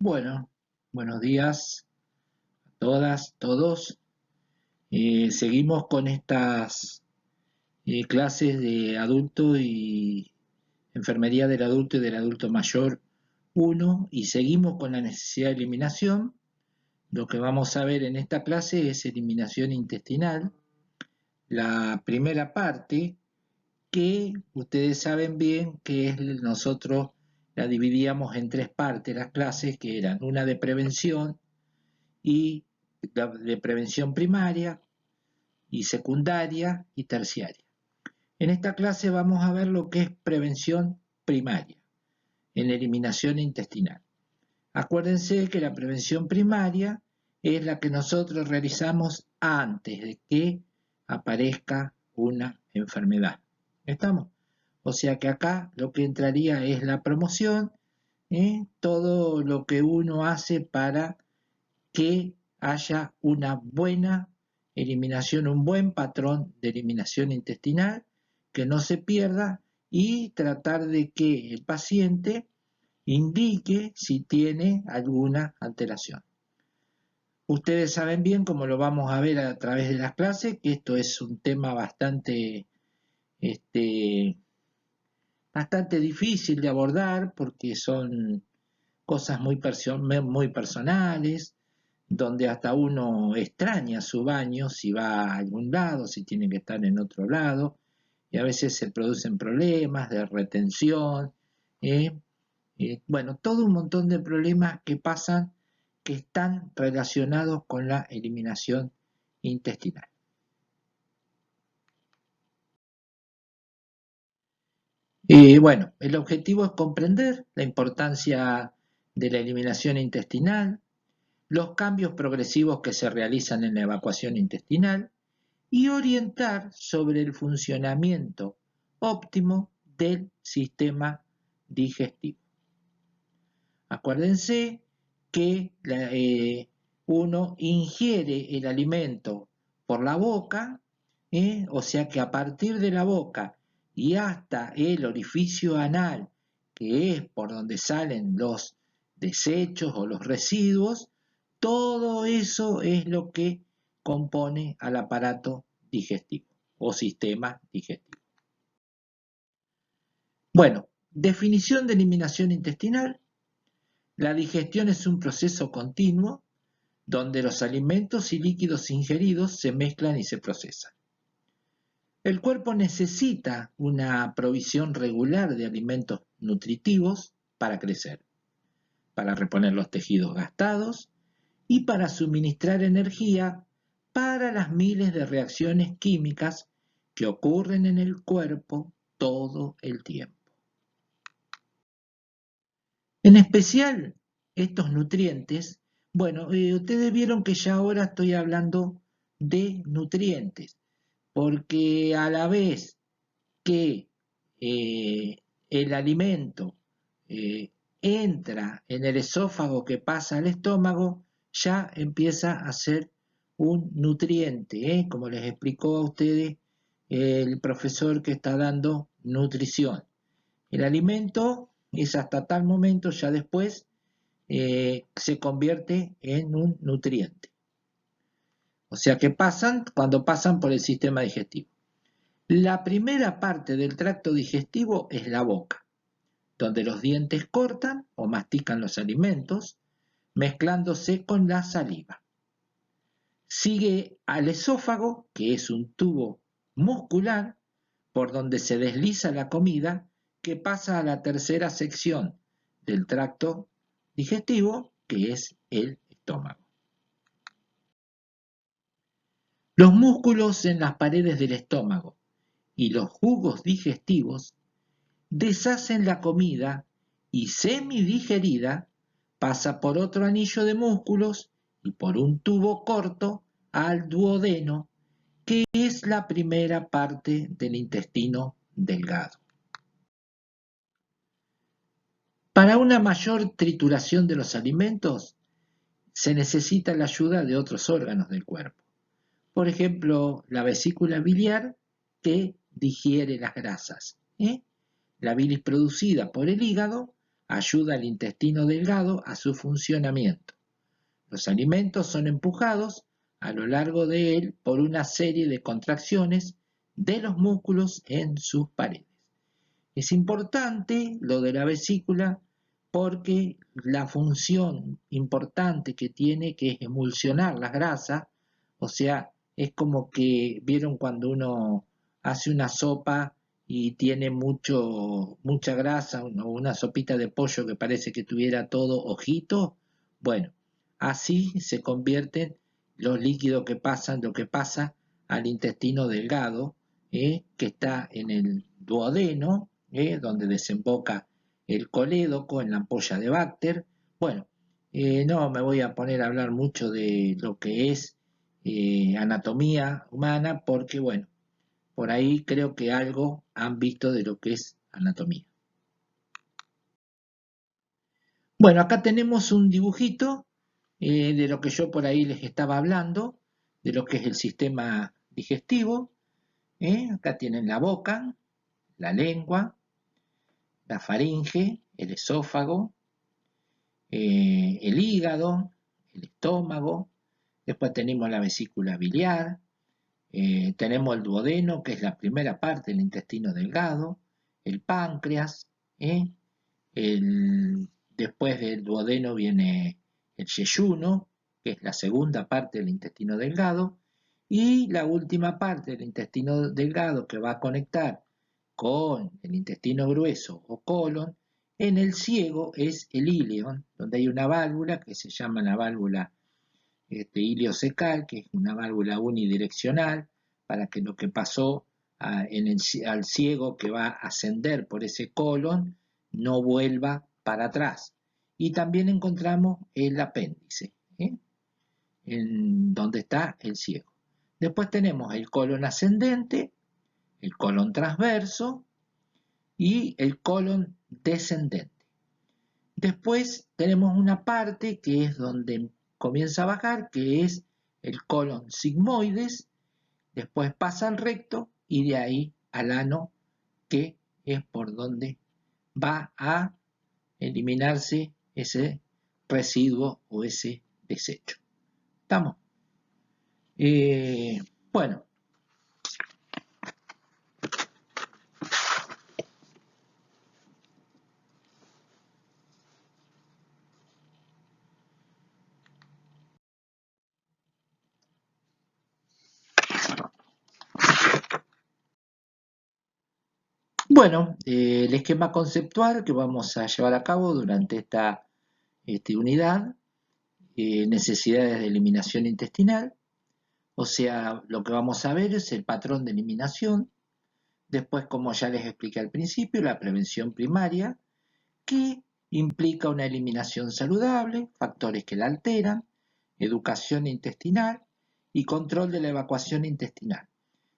Bueno, buenos días a todas, todos. Seguimos con estas clases de adulto y enfermería del adulto y del adulto mayor uno y seguimos con la necesidad de eliminación. Lo que vamos a ver en esta clase es eliminación intestinal. La primera parte que ustedes saben bien que nosotros la dividíamos en tres partes, las clases que eran una de prevención, y de prevención primaria y secundaria y terciaria. En esta clase vamos a ver lo que es prevención primaria en eliminación intestinal. Acuérdense que la prevención primaria es la que nosotros realizamos antes de que aparezca una enfermedad. ¿Estamos? O sea que acá lo que entraría es la promoción, todo lo que uno hace para que haya una buena eliminación, un buen patrón de eliminación intestinal, que no se pierda y tratar de que el paciente indique si tiene alguna alteración. Ustedes saben bien, como lo vamos a ver a través de las clases, que esto es un tema este, bastante difícil de abordar porque son cosas muy personales, donde hasta uno extraña su baño si va a algún lado, si tiene que estar en otro lado, y a veces se producen problemas de retención, ¿eh? Bueno, todo un montón de problemas que pasan que están relacionados con la eliminación intestinal. Bueno, el objetivo es comprender la importancia de la eliminación intestinal, los cambios progresivos que se realizan en la evacuación intestinal y orientar sobre el funcionamiento óptimo del sistema digestivo. Acuérdense que uno ingiere el alimento por la boca, o sea que a partir de la boca y hasta el orificio anal, que es por donde salen los desechos o los residuos, todo eso es lo que compone al aparato digestivo o sistema digestivo. Bueno, definición de eliminación intestinal. La digestión es un proceso continuo donde los alimentos y líquidos ingeridos se mezclan y se procesan. El cuerpo necesita una provisión regular de alimentos nutritivos para crecer, para reponer los tejidos gastados y para suministrar energía para las miles de reacciones químicas que ocurren en el cuerpo todo el tiempo. En especial, estos nutrientes, bueno, ustedes vieron que ya ahora estoy hablando de nutrientes, porque a la vez que eh, el alimento eh, entra en el esófago que pasa al estómago, ya empieza a ser un nutriente, como les explicó a ustedes el profesor que está dando nutrición. El alimento es hasta tal momento, ya después se convierte en un nutriente. O sea que cuando pasan por el sistema digestivo. La primera parte del tracto digestivo es la boca, donde los dientes cortan o mastican los alimentos, mezclándose con la saliva. Sigue al esófago, que es un tubo muscular por donde se desliza la comida, que pasa a la tercera sección del tracto digestivo, que es el estómago. Los músculos en las paredes del estómago y los jugos digestivos deshacen la comida y semidigerida pasa por otro anillo de músculos y por un tubo corto al duodeno, que es la primera parte del intestino delgado. Para una mayor trituración de los alimentos se necesita la ayuda de otros órganos del cuerpo. Por ejemplo, la vesícula biliar que digiere las grasas. La bilis producida por el hígado ayuda al intestino delgado a su funcionamiento. Los alimentos son empujados a lo largo de él por una serie de contracciones de los músculos en sus paredes. Es importante lo de la vesícula porque la función importante que tiene, que es emulsionar las grasas, o sea, es como que vieron cuando uno hace una sopa y tiene mucha grasa, o una sopita de pollo que parece que tuviera todo ojito. Bueno, así se convierten los líquidos que pasan, lo que pasa al intestino delgado, que está en el duodeno, donde desemboca el colédoco en la ampolla de Bacter. Bueno, no me voy a poner a hablar mucho de lo que es anatomía humana, porque bueno, por ahí creo que algo han visto de lo que es anatomía. Bueno, acá tenemos un dibujito de lo que yo por ahí les estaba hablando, de lo que es el sistema digestivo. Acá tienen la boca, la lengua, la faringe, el esófago, el hígado, el estómago. Después tenemos la vesícula biliar, tenemos el duodeno, que es la primera parte del intestino delgado, el páncreas, ¿eh? Después del duodeno viene el yeyuno, que es la segunda parte del intestino delgado, y la última parte del intestino delgado que va a conectar con el intestino grueso o colon, en el ciego es el íleon, donde hay una válvula que se llama la válvula iliocecal, que es una válvula unidireccional, para que lo que pasó al ciego que va a ascender por ese colon no vuelva para atrás. Y también encontramos el apéndice, en donde está el ciego. Después tenemos el colon ascendente, el colon transverso y el colon descendente. Después tenemos una parte que es donde comienza a bajar, que es el colon sigmoides, después pasa al recto y de ahí al ano, que es por donde va a eliminarse ese residuo o ese desecho. ¿Estamos? Bueno. Bueno, el esquema conceptual que vamos a llevar a cabo durante esta unidad, necesidades de eliminación intestinal, o sea, lo que vamos a ver es el patrón de eliminación, después, como ya les expliqué al principio, la prevención primaria, que implica una eliminación saludable, factores que la alteran, educación intestinal y control de la evacuación intestinal,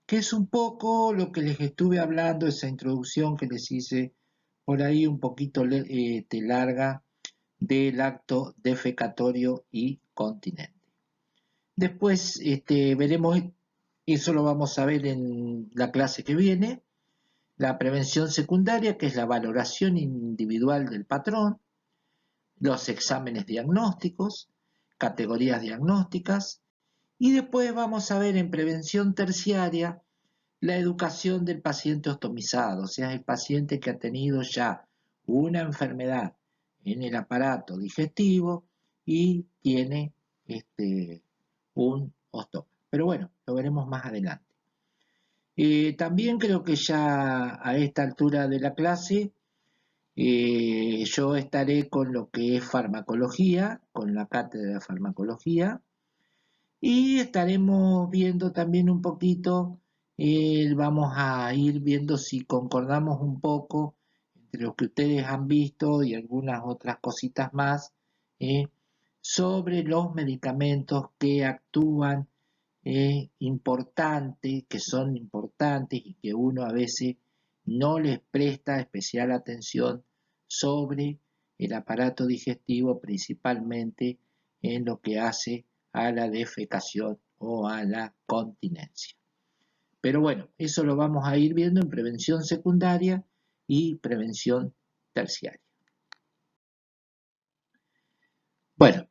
que es un poco lo que les estuve hablando, esa introducción que les hice por ahí un poquito larga del acto defecatorio y continente. Después veremos, eso lo vamos a ver en la clase que viene, la prevención secundaria, que es la valoración individual del patrón, los exámenes diagnósticos, categorías diagnósticas, y después vamos a ver en prevención terciaria la educación del paciente ostomizado, o sea, el paciente que ha tenido ya una enfermedad en el aparato digestivo y tiene un ostoma. Pero bueno, lo veremos más adelante. También creo que ya a esta altura de la clase yo estaré con lo que es farmacología, con la cátedra de farmacología, y estaremos viendo también un poquito, vamos a ir viendo si concordamos un poco entre lo que ustedes han visto y algunas otras cositas más, sobre los medicamentos que actúan importantes, que son importantes y que uno a veces no les presta especial atención sobre el aparato digestivo, principalmente en lo que hace a la defecación o a la continencia. Pero bueno, eso lo vamos a ir viendo en prevención secundaria y prevención terciaria. Bueno,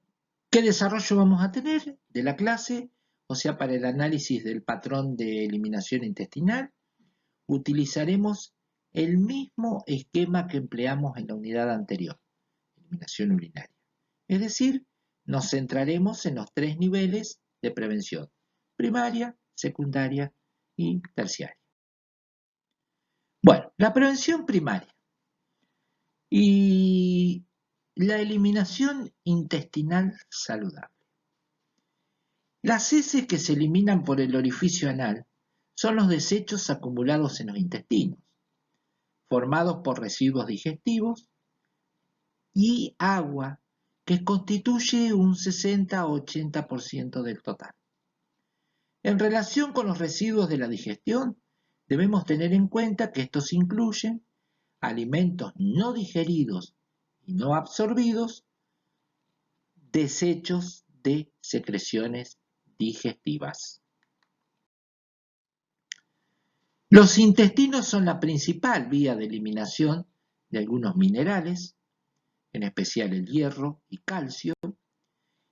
¿qué desarrollo vamos a tener de la clase? O sea, para el análisis del patrón de eliminación intestinal, utilizaremos el mismo esquema que empleamos en la unidad anterior, eliminación urinaria. Es decir, nos centraremos en los 3 niveles de prevención: primaria, secundaria y terciaria. Bueno, la prevención primaria y la eliminación intestinal saludable. Las heces que se eliminan por el orificio anal son los desechos acumulados en los intestinos, formados por residuos digestivos y agua, que constituye un 60 o 80% del total. En relación con los residuos de la digestión, debemos tener en cuenta que estos incluyen alimentos no digeridos y no absorbidos, desechos de secreciones digestivas. Los intestinos son la principal vía de eliminación de algunos minerales, en especial el hierro y calcio,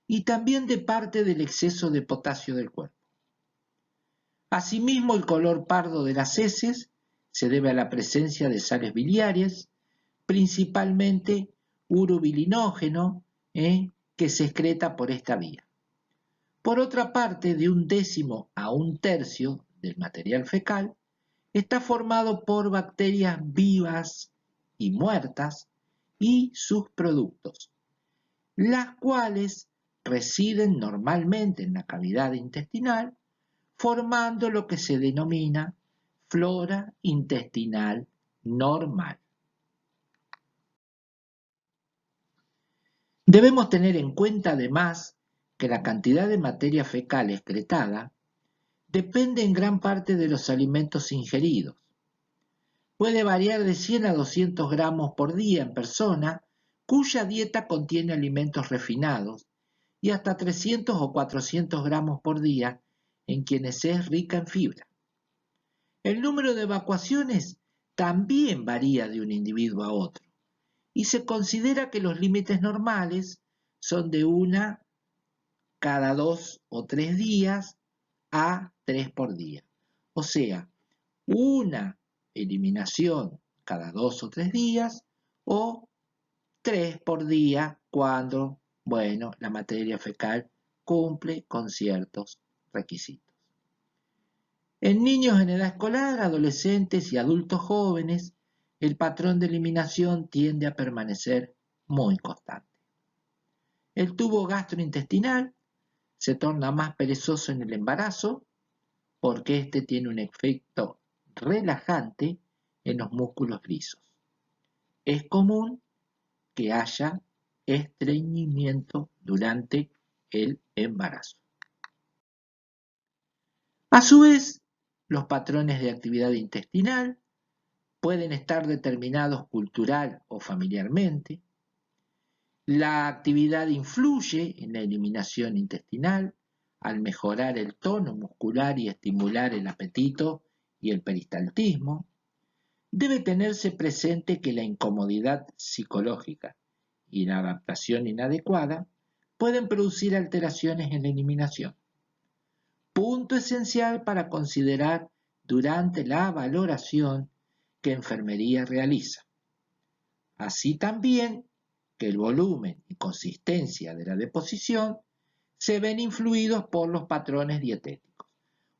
y también de parte del exceso de potasio del cuerpo. Asimismo, el color pardo de las heces se debe a la presencia de sales biliares, principalmente urobilinógeno, que se excreta por esta vía. Por otra parte, de 1/10 a 1/3 del material fecal está formado por bacterias vivas y muertas y sus productos, las cuales residen normalmente en la cavidad intestinal, formando lo que se denomina flora intestinal normal. Debemos tener en cuenta además que la cantidad de materia fecal excretada depende en gran parte de los alimentos ingeridos. Puede variar de 100 a 200 gramos por día en persona cuya dieta contiene alimentos refinados y hasta 300 o 400 gramos por día en quienes es rica en fibra. El número de evacuaciones también varía de un individuo a otro y se considera que los límites normales son de 1 cada 2 o 3 días a 3 por día. O sea, una eliminación cada 2 o 3 días o 3 por día cuando, bueno, la materia fecal cumple con ciertos requisitos. En niños en edad escolar, adolescentes y adultos jóvenes, el patrón de eliminación tiende a permanecer muy constante. El tubo gastrointestinal se torna más perezoso en el embarazo porque este tiene un efecto relajante en los músculos lisos. Es común que haya estreñimiento durante el embarazo. A su vez, los patrones de actividad intestinal pueden estar determinados cultural o familiarmente. La actividad influye en la eliminación intestinal al mejorar el tono muscular y estimular el apetito y el peristaltismo. Debe tenerse presente que la incomodidad psicológica y la adaptación inadecuada pueden producir alteraciones en la eliminación. Punto esencial para considerar durante la valoración que enfermería realiza. Así también que el volumen y consistencia de la deposición se ven influidos por los patrones dietéticos.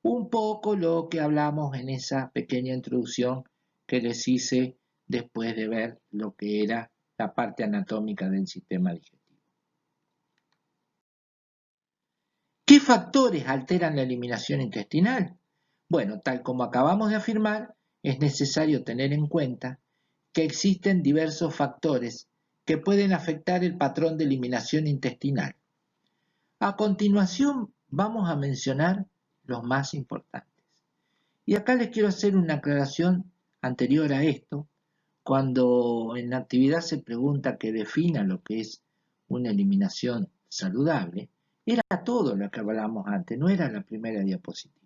Un poco lo que hablamos en esa pequeña introducción que les hice después de ver lo que era la parte anatómica del sistema digestivo. ¿Qué factores alteran la eliminación intestinal? Bueno, tal como acabamos de afirmar, es necesario tener en cuenta que existen diversos factores que pueden afectar el patrón de eliminación intestinal. A continuación vamos a mencionar los más importantes. Y acá les quiero hacer una aclaración anterior a esto. Cuando en la actividad se pregunta que defina lo que es una eliminación saludable, era todo lo que hablábamos antes, no era la primera diapositiva.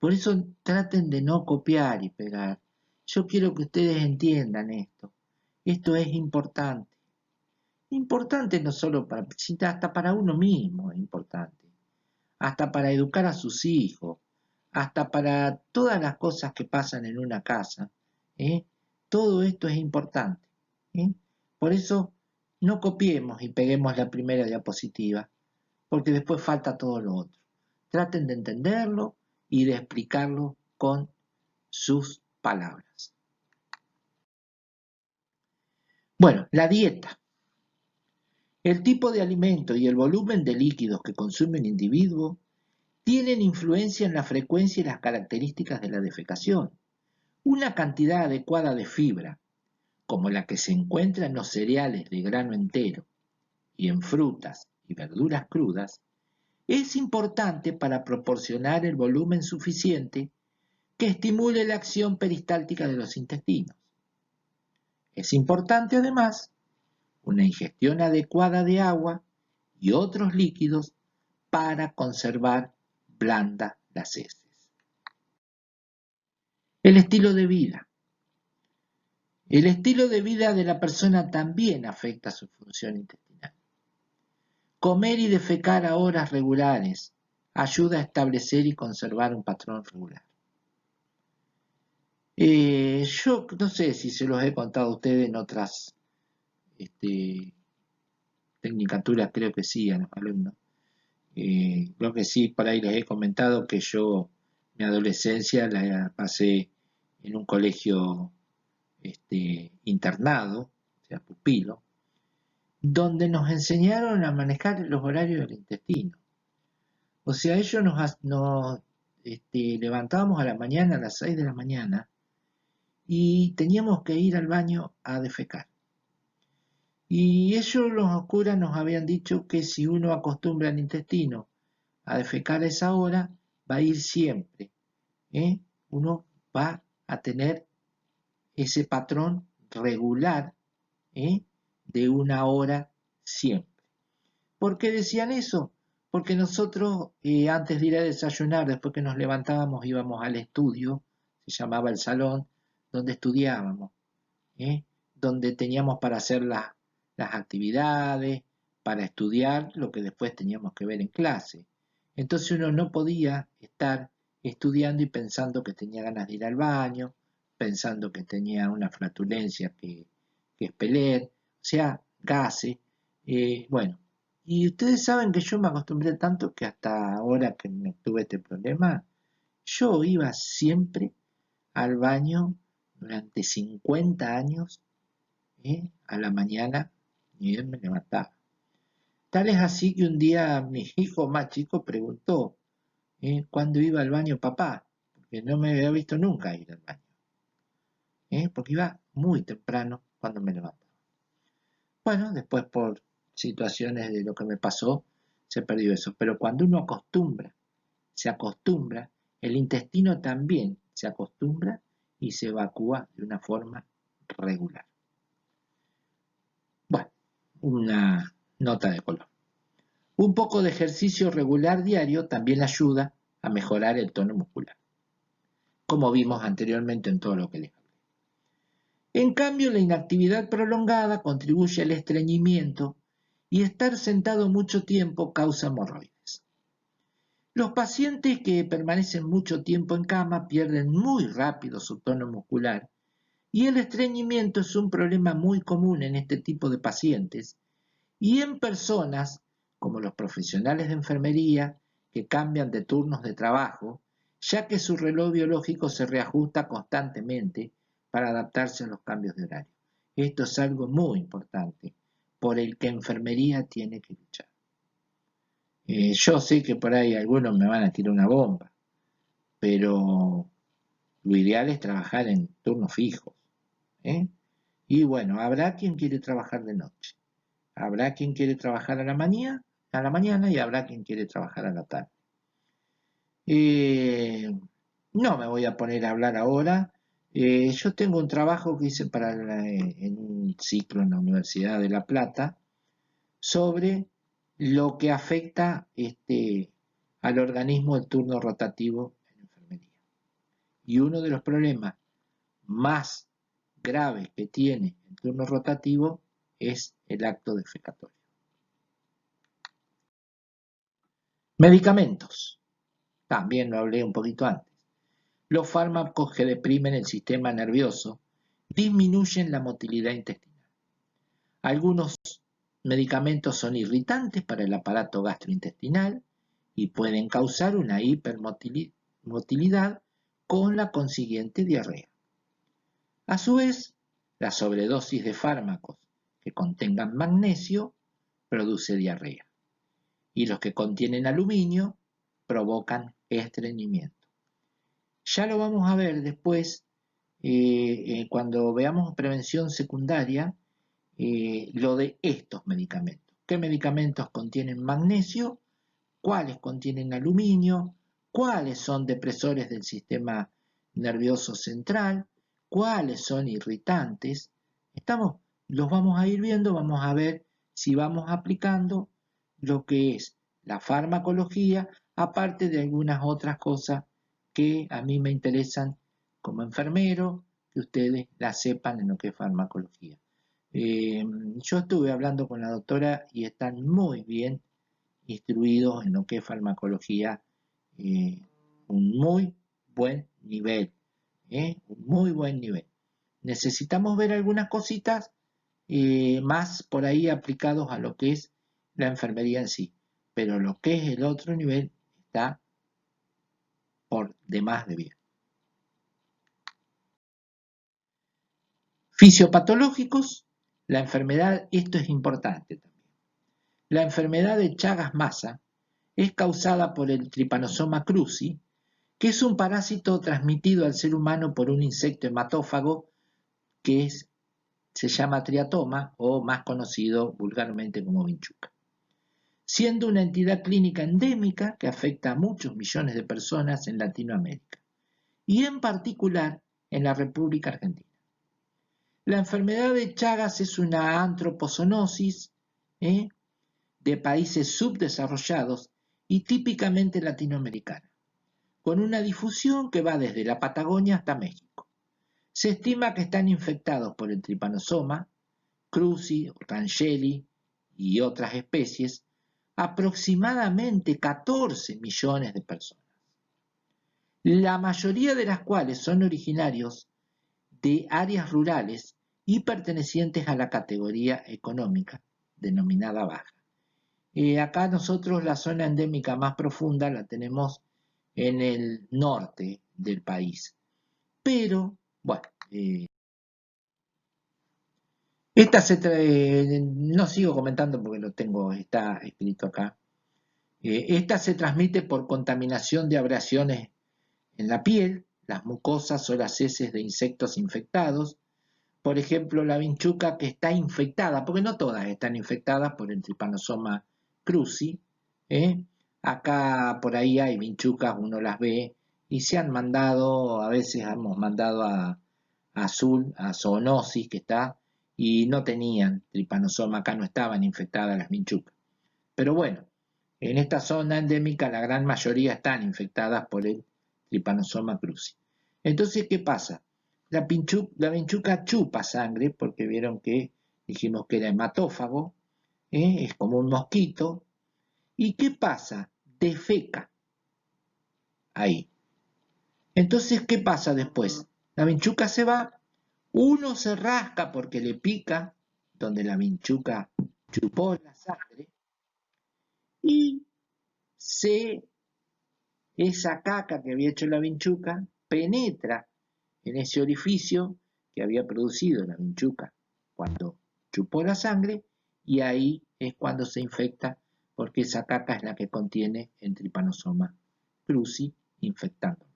Por eso traten de no copiar y pegar. Yo quiero que ustedes entiendan esto. Esto es importante. Importante no solo para, sino hasta para uno mismo es importante, hasta para educar a sus hijos, hasta para todas las cosas que pasan en una casa. ¿Eh? Todo esto es importante. ¿Eh? Por eso no copiemos y peguemos la primera diapositiva, porque después falta todo lo otro. Traten de entenderlo y de explicarlo con sus palabras. Bueno, la dieta. El tipo de alimento y el volumen de líquidos que consume un individuo tienen influencia en la frecuencia y las características de la defecación. Una cantidad adecuada de fibra, como la que se encuentra en los cereales de grano entero y en frutas y verduras crudas, es importante para proporcionar el volumen suficiente que estimule la acción peristáltica de los intestinos. Es importante además una ingestión adecuada de agua y otros líquidos para conservar blandas las heces. El estilo de vida. El estilo de vida de la persona también afecta su función intestinal. Comer y defecar a horas regulares ayuda a establecer y conservar un patrón regular. Yo no sé si se los he contado a ustedes en otras tecnicaturas, creo que sí, a los alumnos. Creo que sí, por ahí les he comentado que yo mi adolescencia la pasé en un colegio internado, o sea, pupilo, donde nos enseñaron a manejar los horarios del intestino. O sea, ellos nos levantábamos a la mañana, a las 6 de la mañana, y teníamos que ir al baño a defecar. Y ellos, los curas, nos habían dicho que si uno acostumbra al intestino a defecar a esa hora, va a ir siempre. Uno va a tener ese patrón regular de una hora siempre. ¿Por qué decían eso? Porque nosotros antes de ir a desayunar, después que nos levantábamos, íbamos al estudio, se llamaba el salón, donde estudiábamos, donde teníamos para hacer las actividades, para estudiar lo que después teníamos que ver en clase. Entonces uno no podía estar estudiando y pensando que tenía ganas de ir al baño, pensando que tenía una flatulencia que expeler, o sea, gases. Bueno, y ustedes saben que yo me acostumbré tanto que hasta ahora que me tuve este problema, yo iba siempre al baño durante 50 años a la mañana y él me levantaba. Tal es así que un día mi hijo más chico preguntó cuándo iba al baño papá, porque no me había visto nunca ir al baño, porque iba muy temprano cuando me levantaba. Bueno, después por situaciones de lo que me pasó, se perdió eso. Pero cuando uno se acostumbra, el intestino también se acostumbra y se evacúa de una forma regular. Bueno, una nota de color. Un poco de ejercicio regular diario también ayuda a mejorar el tono muscular, como vimos anteriormente en todo lo que les hablé. En cambio, la inactividad prolongada contribuye al estreñimiento y estar sentado mucho tiempo causa hemorroides. Los pacientes que permanecen mucho tiempo en cama pierden muy rápido su tono muscular y el estreñimiento es un problema muy común en este tipo de pacientes y en personas como los profesionales de enfermería que cambian de turnos de trabajo, ya que su reloj biológico se reajusta constantemente para adaptarse a los cambios de horario. Esto es algo muy importante por el que enfermería tiene que luchar. Yo sé que por ahí algunos me van a tirar una bomba, pero lo ideal es trabajar en turnos fijos. Y bueno, habrá quien quiere trabajar de noche, habrá quien quiere trabajar a la mañana y habrá quien quiere trabajar a la tarde. No me voy a poner a hablar ahora. Yo tengo un trabajo que hice en un ciclo en la Universidad de La Plata sobre lo que afecta al organismo el turno rotativo en enfermería. Y uno de los problemas más graves que tiene el turno rotativo es el acto defecatorio. Medicamentos. También lo hablé un poquito antes. Los fármacos que deprimen el sistema nervioso disminuyen la motilidad intestinal. Algunos medicamentos son irritantes para el aparato gastrointestinal y pueden causar una hipermotilidad con la consiguiente diarrea. A su vez, la sobredosis de fármacos que contengan magnesio produce diarrea y los que contienen aluminio provocan estreñimiento. Ya lo vamos a ver después cuando veamos prevención secundaria, lo de estos medicamentos. ¿Qué medicamentos contienen magnesio? ¿Cuáles contienen aluminio? ¿Cuáles son depresores del sistema nervioso central? ¿Cuáles son irritantes? Los vamos a ir viendo, vamos a ver si vamos aplicando lo que es la farmacología, aparte de algunas otras cosas que a mí me interesan como enfermero, que ustedes la sepan en lo que es farmacología. Yo estuve hablando con la doctora y están muy bien instruidos en lo que es farmacología, un muy buen nivel, un muy buen nivel. Necesitamos ver algunas cositas más por ahí aplicados a lo que es la enfermería en sí, pero lo que es el otro nivel está por demás de bien. Fisiopatológicos, la enfermedad, esto es importante también. La enfermedad de Chagas-Massa es causada por el Trypanosoma cruzi, que es un parásito transmitido al ser humano por un insecto hematófago que se llama triatoma o más conocido vulgarmente como vinchuca. Siendo una entidad clínica endémica que afecta a muchos millones de personas en Latinoamérica y en particular en la República Argentina. La enfermedad de Chagas es una antropozoonosis de países subdesarrollados y típicamente latinoamericana, con una difusión que va desde la Patagonia hasta México. Se estima que están infectados por el Trypanosoma cruzi, Rangeli y otras especies aproximadamente 14 millones de personas, la mayoría de las cuales son originarios de áreas rurales y pertenecientes a la categoría económica denominada baja. Acá nosotros la zona endémica más profunda la tenemos en el norte del país. Pero, bueno, no sigo comentando porque está escrito acá. Esta se transmite por contaminación de abrasiones en la piel, las mucosas o las heces de insectos infectados. Por ejemplo, la vinchuca que está infectada, porque no todas están infectadas por el Trypanosoma cruzi. Acá por ahí hay vinchucas, uno las ve, y se han mandado, a veces hemos mandado a Azul, a zoonosis que está, y no tenían Trypanosoma, acá no estaban infectadas las vinchucas. Pero bueno, en esta zona endémica la gran mayoría están infectadas por el Trypanosoma cruzi. Entonces, ¿qué pasa? La vinchuca chupa sangre, porque vieron que dijimos que era hematófago, es como un mosquito. ¿Y qué pasa? Defeca ahí. Entonces, ¿qué pasa después? La vinchuca se va, uno se rasca porque le pica, donde la vinchuca chupó la sangre, y esa caca que había hecho la vinchuca penetra en ese orificio que había producido la vinchuca cuando chupó la sangre, y ahí es cuando se infecta, porque esa caca es la que contiene el Trypanosoma cruzi infectándonos.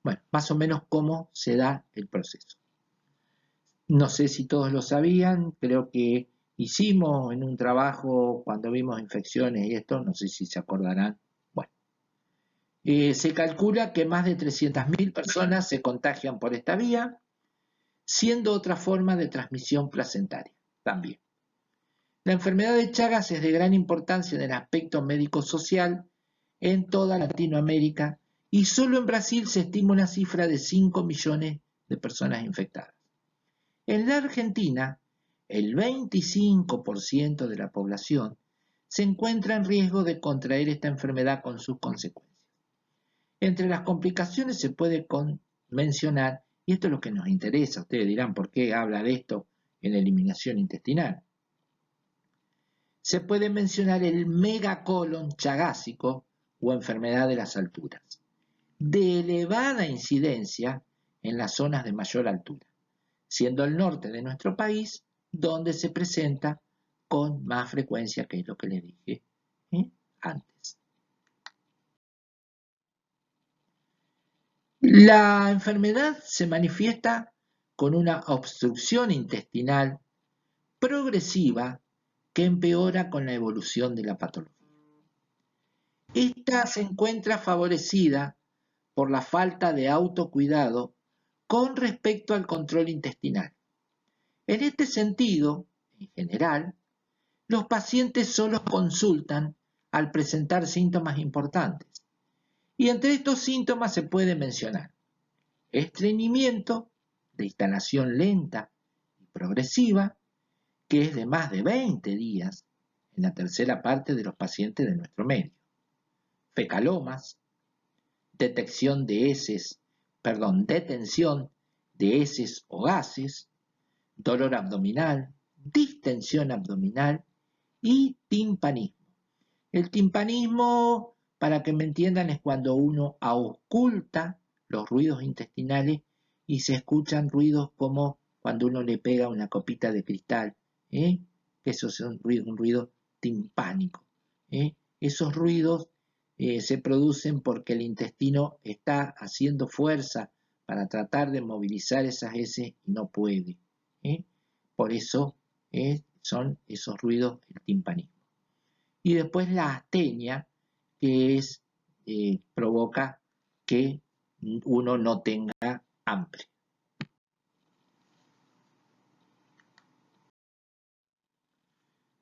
Bueno, más o menos cómo se da el proceso. No sé si todos lo sabían, creo que hicimos en un trabajo cuando vimos infecciones y esto, no sé si se acordarán. Bueno, se calcula que más de 300.000 personas se contagian por esta vía, siendo otra forma de transmisión placentaria también. La enfermedad de Chagas es de gran importancia en el aspecto médico-social en toda Latinoamérica y solo en Brasil se estima una cifra de 5 millones de personas infectadas. En la Argentina, el 25% de la población se encuentra en riesgo de contraer esta enfermedad con sus consecuencias. Entre las complicaciones se puede mencionar, y esto es lo que nos interesa, ustedes dirán, ¿por qué habla de esto en eliminación intestinal? Se puede mencionar el megacolon chagásico o enfermedad de las alturas, de elevada incidencia en las zonas de mayor altura, siendo el norte de nuestro país donde se presenta con más frecuencia, que es lo que les dije antes. La enfermedad se manifiesta con una obstrucción intestinal progresiva que empeora con la evolución de la patología. Esta se encuentra favorecida por la falta de autocuidado con respecto al control intestinal. En este sentido, en general, los pacientes solo consultan al presentar síntomas importantes. Y entre estos síntomas se puede mencionar estreñimiento de instalación lenta y progresiva, que es de más de 20 días en la tercera parte de los pacientes de nuestro medio. Fecalomas, detención de heces o gases, dolor abdominal, distensión abdominal y timpanismo. El timpanismo, para que me entiendan, es cuando uno ausculta los ruidos intestinales y se escuchan ruidos como cuando uno le pega una copita de cristal, que eso es un ruido timpánico. Esos ruidos se producen porque el intestino está haciendo fuerza para tratar de movilizar esas heces y no puede. Por eso son esos ruidos el timpanismo. Y después la astenia, que provoca que uno no tenga hambre.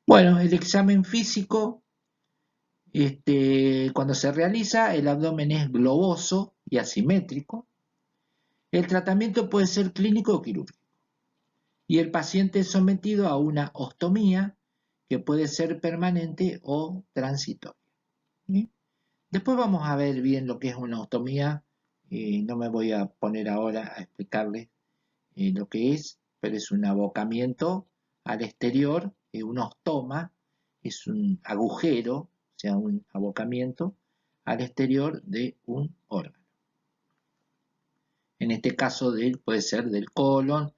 Bueno, el examen físico, cuando se realiza, el abdomen es globoso y asimétrico. El tratamiento puede ser clínico o quirúrgico. Y el paciente es sometido a una ostomía que puede ser permanente o transitoria. ¿Sí? Después vamos a ver bien lo que es una ostomía. No me voy a poner ahora a explicarles lo que es, pero es un abocamiento al exterior. Un ostoma es un agujero, o sea, un abocamiento al exterior de un órgano. En este caso puede ser del colon,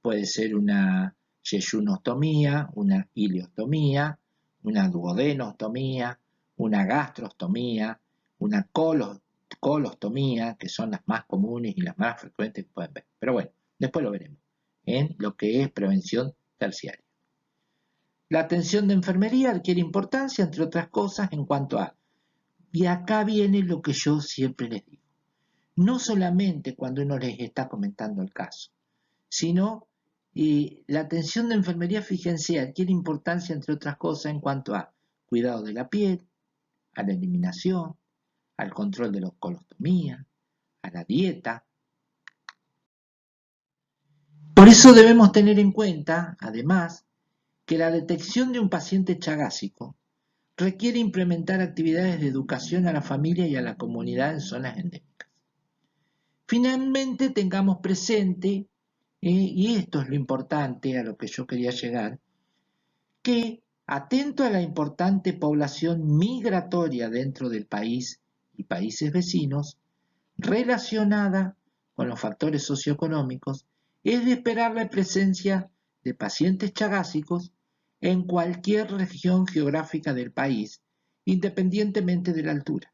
puede ser una yeyunostomía, una ileostomía, una duodenostomía, una gastrostomía, una colostomía, que son las más comunes y las más frecuentes que pueden ver. Pero bueno, después lo veremos en lo que es prevención terciaria. La atención de enfermería adquiere importancia, entre otras cosas, en cuanto a, y acá viene lo que yo siempre les digo, no solamente cuando uno les está comentando el caso, sino la atención de enfermería, fíjense, adquiere importancia, entre otras cosas, en cuanto a cuidado de la piel, a la eliminación, al control de la colostomía, a la dieta. Por eso debemos tener en cuenta, además, que la detección de un paciente chagásico requiere implementar actividades de educación a la familia y a la comunidad en zonas endémicas. Finalmente, tengamos presente, y esto es lo importante a lo que yo quería llegar, que atento a la importante población migratoria dentro del país y países vecinos, relacionada con los factores socioeconómicos, es de esperar la presencia de pacientes chagásicos en cualquier región geográfica del país, independientemente de la altura.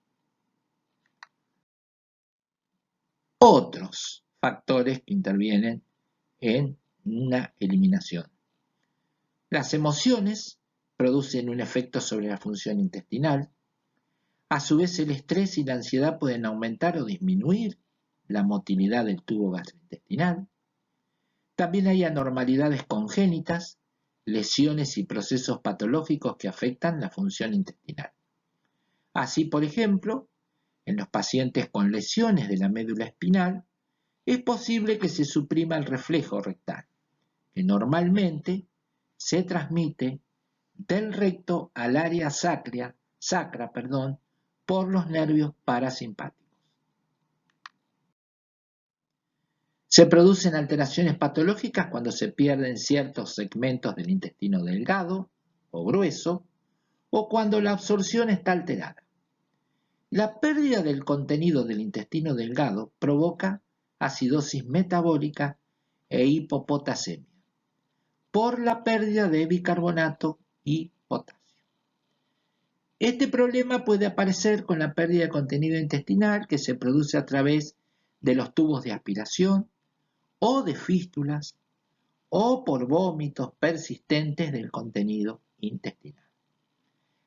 Otros factores que intervienen en una eliminación. Las emociones producen un efecto sobre la función intestinal. A su vez, el estrés y la ansiedad pueden aumentar o disminuir la motilidad del tubo gastrointestinal. También hay anormalidades congénitas, lesiones y procesos patológicos que afectan la función intestinal. Así, por ejemplo, en los pacientes con lesiones de la médula espinal, es posible que se suprima el reflejo rectal, que normalmente se transmite del recto al área sacra, por los nervios parasimpáticos. Se producen alteraciones patológicas cuando se pierden ciertos segmentos del intestino delgado o grueso o cuando la absorción está alterada. La pérdida del contenido del intestino delgado provoca acidosis metabólica e hipopotasemia por la pérdida de bicarbonato y potasio. Este problema puede aparecer con la pérdida de contenido intestinal que se produce a través de los tubos de aspiración o de fístulas o por vómitos persistentes del contenido intestinal.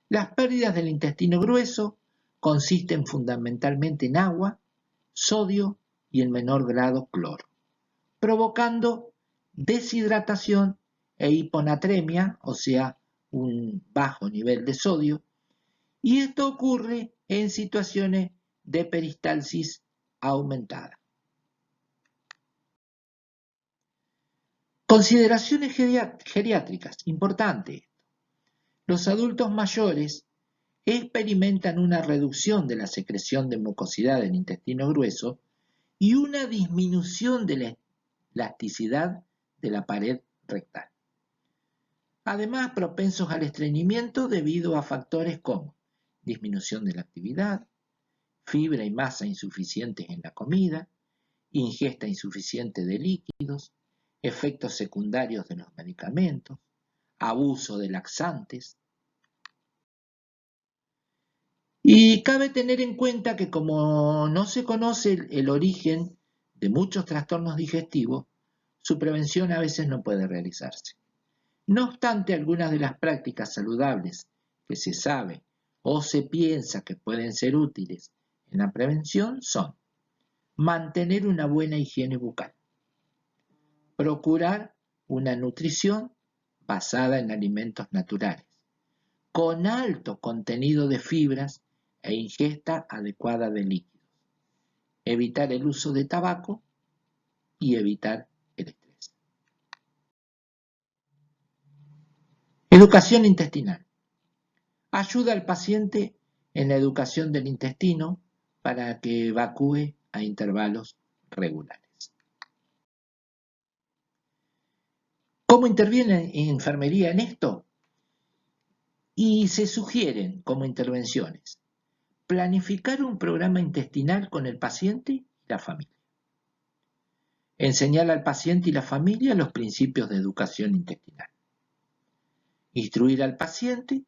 Las pérdidas del intestino grueso consisten fundamentalmente en agua, sodio y en menor grado cloro, provocando deshidratación e hiponatremia, o sea, un bajo nivel de sodio, y esto ocurre en situaciones de peristalsis aumentada. Consideraciones geriátricas, importante. Los adultos mayores experimentan una reducción de la secreción de mucosidad del intestino grueso y una disminución de la elasticidad de la pared rectal. Además, propensos al estreñimiento debido a factores como disminución de la actividad, fibra y masa insuficientes en la comida, ingesta insuficiente de líquidos, efectos secundarios de los medicamentos, abuso de laxantes. Y cabe tener en cuenta que como no se conoce el origen de muchos trastornos digestivos, su prevención a veces no puede realizarse. No obstante, algunas de las prácticas saludables que se sabe o se piensa que pueden ser útiles en la prevención son mantener una buena higiene bucal, procurar una nutrición basada en alimentos naturales, con alto contenido de fibras e ingesta adecuada de líquidos, evitar el uso de tabaco y evitar el estrés. Educación intestinal. Ayuda al paciente en la educación del intestino para que evacúe a intervalos regulares. ¿Cómo interviene enfermería en esto? Y se sugieren como intervenciones planificar un programa intestinal con el paciente y la familia. Enseñar al paciente y la familia los principios de educación intestinal. Instruir al paciente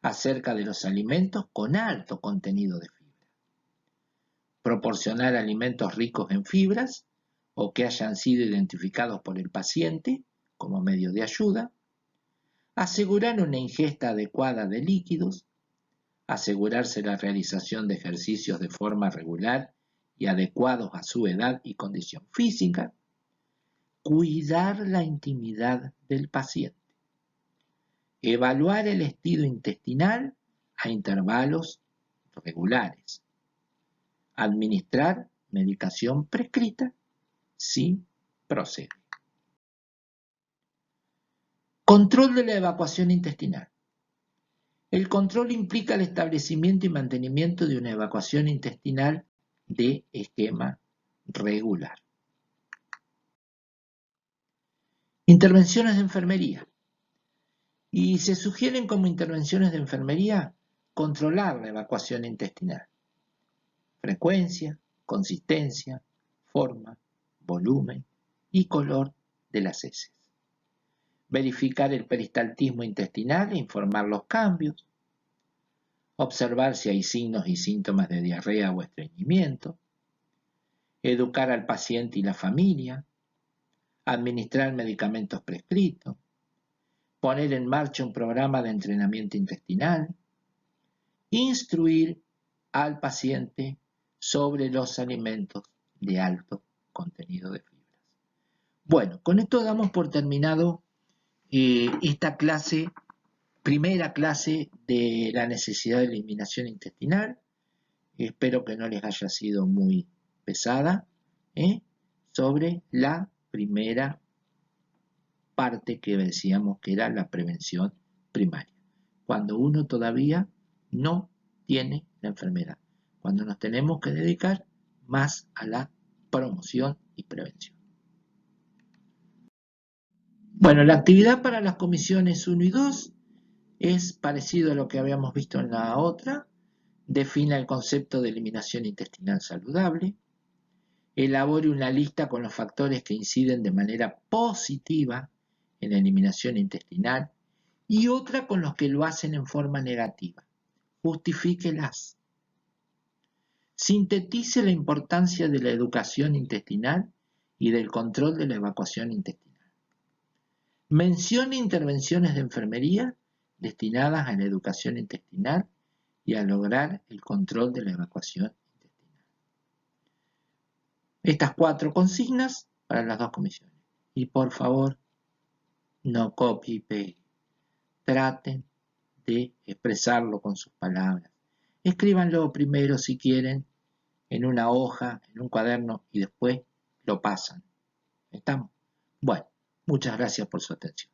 acerca de los alimentos con alto contenido de fibra. Proporcionar alimentos ricos en fibras o que hayan sido identificados por el paciente como medio de ayuda. Asegurar una ingesta adecuada de líquidos. Asegurarse la realización de ejercicios de forma regular y adecuados a su edad y condición física, cuidar la intimidad del paciente, evaluar el estado intestinal a intervalos regulares, administrar medicación prescrita si procede. Control de la evacuación intestinal. El control implica el establecimiento y mantenimiento de una evacuación intestinal de esquema regular. Intervenciones de enfermería. Y se sugieren como intervenciones de enfermería controlar la evacuación intestinal. Frecuencia, consistencia, forma, volumen y color de las heces. Verificar el peristaltismo intestinal e informar los cambios. Observar si hay signos y síntomas de diarrea o estreñimiento. Educar al paciente y la familia. Administrar medicamentos prescritos. Poner en marcha un programa de entrenamiento intestinal. Instruir al paciente sobre los alimentos de alto contenido de fibras. Bueno, con esto damos por terminado esta clase, primera clase de la necesidad de eliminación intestinal. Espero que no les haya sido muy pesada, sobre la primera parte que decíamos que era la prevención primaria, cuando uno todavía no tiene la enfermedad, cuando nos tenemos que dedicar más a la promoción y prevención. Bueno, la actividad para las comisiones 1 y 2 es parecido a lo que habíamos visto en la otra. Defina el concepto de eliminación intestinal saludable. Elabore una lista con los factores que inciden de manera positiva en la eliminación intestinal y otra con los que lo hacen en forma negativa. Justifíquelas. Sintetice la importancia de la educación intestinal y del control de la evacuación intestinal. Mencione intervenciones de enfermería destinadas a la educación intestinal y a lograr el control de la evacuación intestinal. Estas 4 consignas para las 2 comisiones. Y por favor, no copie y pegue. Traten de expresarlo con sus palabras. Escríbanlo primero si quieren en una hoja, en un cuaderno y después lo pasan. ¿Estamos? Bueno, muchas gracias por su atención.